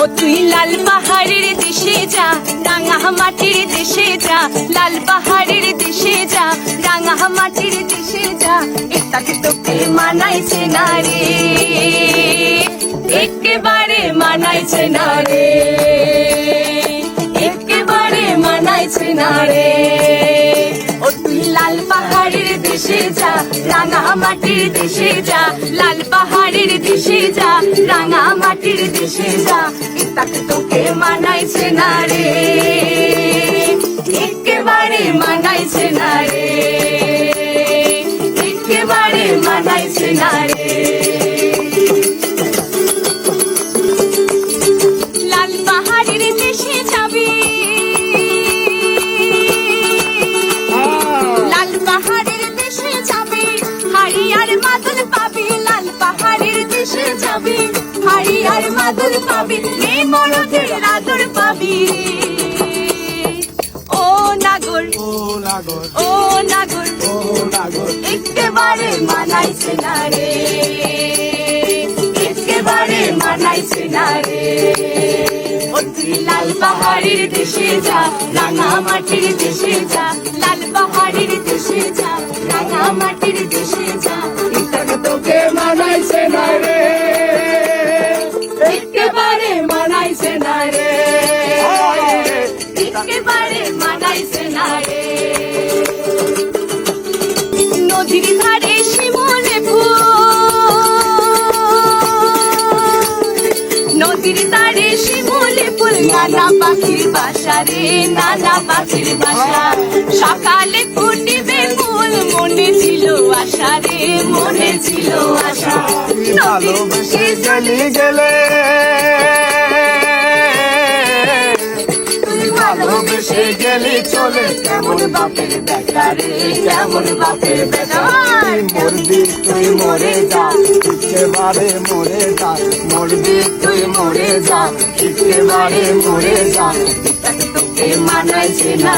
ও তুই লাল পাহাড়ের দেশে যা, রাঙা মাটির দেশে যা, লাল পাহাড়ের দেশে যা, রাঙা মাটির দেশে যা। এটাকে তোকে মানাইছে না রে, একেবারে মানাইছে না রে, একেবারে মানাইছে না রে। ও তুই লাল পাহাড়ের দেশে যা, রাঙা মাটির দেশে যা, লাল পাহাড়ের দেশে যা, রাঙা মাটির দেশে যা। এটাকে তোকে মানাইছে না রে, একেবারে মানাইছে না রে, একেবারে মানাইছে না রে। লাল পাহাড়ের দেশে যাবি, লাল পাহাড়ের দেশে যাবি, হাড়ি আর মাদল পাবি। লাল পাহাড়ের দেশে যাবি, হাড়ি আর মাদল পাবি, এই মরদের আদর পাবি। ও নাগর, ও নাগর, ও নাগর, ও নাগর, একেবারে মানাইছে না রে, একেবারে মানাইছে না রে। ও তুই লাল পাহাড়ের দেশে যা, রাঙা মাটির দেশে যা, লাল পাহাড়ের দেশে যা, রাঙা মাটির দেশে যা। এটাকে তোকে মানাইছে না রে, একেবারে মানাইছে না রে, একেবারে মানাইছে না রে। নদীর ধারে শিমলে ফুল, নদীর ধারে শিমলে ফুল, নানা পাখির বাসা রে, নানা পাখির বাসা। সকালে ফুটিবে ফুল, মনে ছিল আশা রে, মনে ছিল আশা। ভালোবেসে চলে গেলে, তুই ভালোবেসে গেলি চলে, কেমন বাপের বেটা রে, কেমন বাপের বেটা। মরবি তুই মরে যা, একেবারে মরে যা, মরবি তুই মরে যা, একেবারে মরে যা। তোকে মানাইছে না।